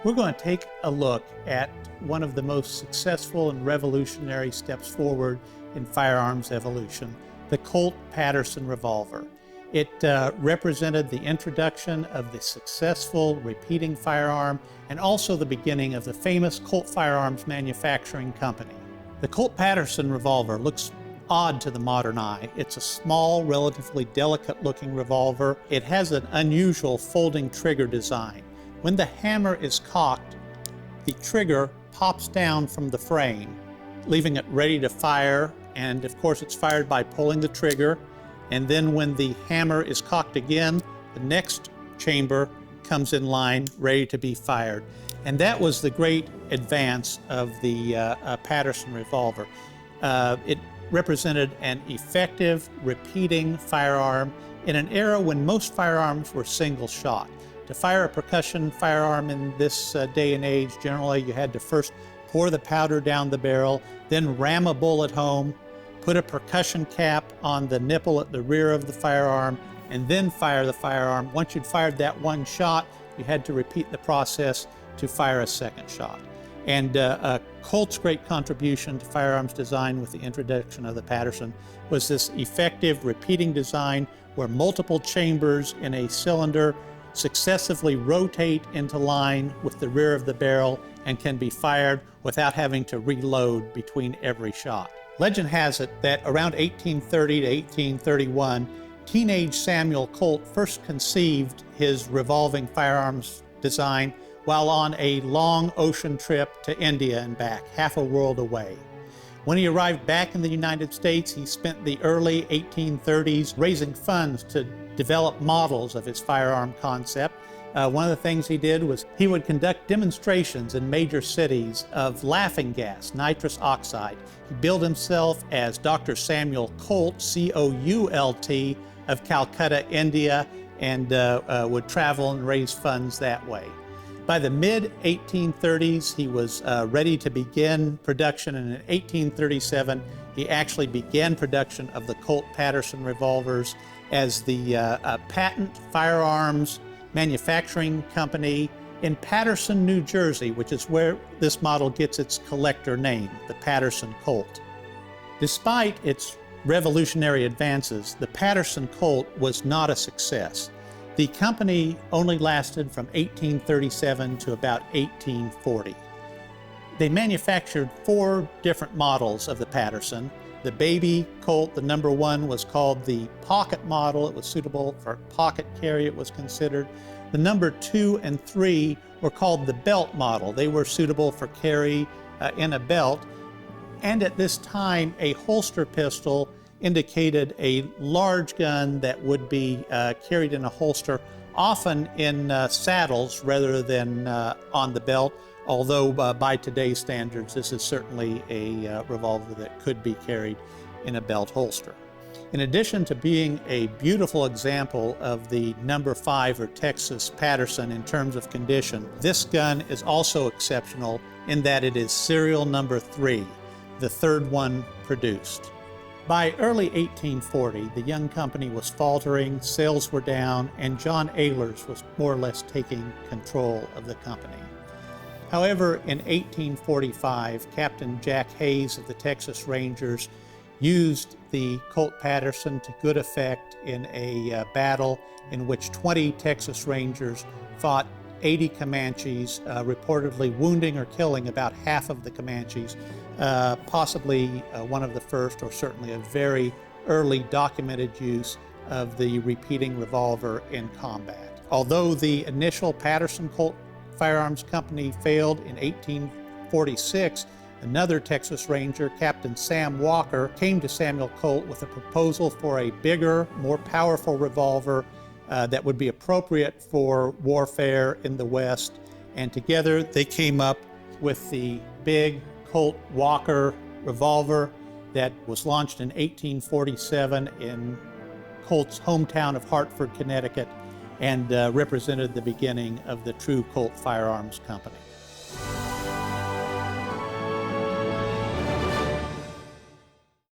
We're going to take a look at one of the most successful and revolutionary steps forward in firearms evolution, the Colt Paterson revolver. It represented the introduction of the successful repeating firearm and also the beginning of the famous Colt Firearms manufacturing company. The Colt Paterson revolver looks odd to the modern eye. It's a small, relatively delicate-looking revolver. It has an unusual folding trigger design. When the hammer is cocked, the trigger pops down from the frame, leaving it ready to fire, and of course it's fired by pulling the trigger. And then when the hammer is cocked again, the next chamber comes in line, ready to be fired. And that was the great advance of the Paterson revolver. It represented an effective, repeating firearm in an era when most firearms were single shot. To fire a percussion firearm in this day and age, generally you had to first pour the powder down the barrel, then ram a bullet home, put a percussion cap on the nipple at the rear of the firearm, and then fire the firearm. Once you'd fired that one shot, you had to repeat the process to fire a second shot. And Colt's great contribution to firearms design with the introduction of the Paterson was this effective repeating design where multiple chambers in a cylinder successively rotate into line with the rear of the barrel and can be fired without having to reload between every shot. Legend has it that around 1830 to 1831, teenage Samuel Colt first conceived his revolving firearms design while on a long ocean trip to India and back, half a world away. When he arrived back in the United States, he spent the early 1830s raising funds to develop models of his firearm concept. One of the things he did was he would conduct demonstrations in major cities of laughing gas, nitrous oxide. He billed himself as Dr. Samuel Colt, C-O-U-L-T, of Calcutta, India, and would travel and raise funds that way. By the mid-1830s, he was ready to begin production, and in 1837, he actually began production of the Colt Paterson revolvers as the patent firearms manufacturing company in Paterson, New Jersey, which is where this model gets its collector name, the Paterson Colt. Despite its revolutionary advances, the Paterson Colt was not a success. The company only lasted from 1837 to about 1840. They manufactured 4 different models of the Paterson. The baby Colt, the number 1, was called the pocket model. It was suitable for pocket carry, it was considered. The number 2 and 3 were called the belt model. They were suitable for carry in a belt. And at this time, a holster pistol indicated a large gun that would be carried in a holster, often in saddles rather than on the belt, although by today's standards, this is certainly a revolver that could be carried in a belt holster. In addition to being a beautiful example of the number 5 or Texas Paterson in terms of condition, this gun is also exceptional in that it is serial number 3, the third one produced. By early 1840, the young company was faltering, sales were down, and John Ehlers was more or less taking control of the company. However, in 1845, Captain Jack Hayes of the Texas Rangers used the Colt Paterson to good effect in a battle in which 20 Texas Rangers fought 80 Comanches, reportedly wounding or killing about half of the Comanches, possibly one of the first or certainly a very early documented use of the repeating revolver in combat. Although the initial Paterson Colt Firearms Company failed in 1846, another Texas Ranger, Captain Sam Walker, came to Samuel Colt with a proposal for a bigger, more powerful revolver that would be appropriate for warfare in the West. And together they came up with the big Colt Walker revolver that was launched in 1847 in Colt's hometown of Hartford, Connecticut, and represented the beginning of the true Colt Firearms Company.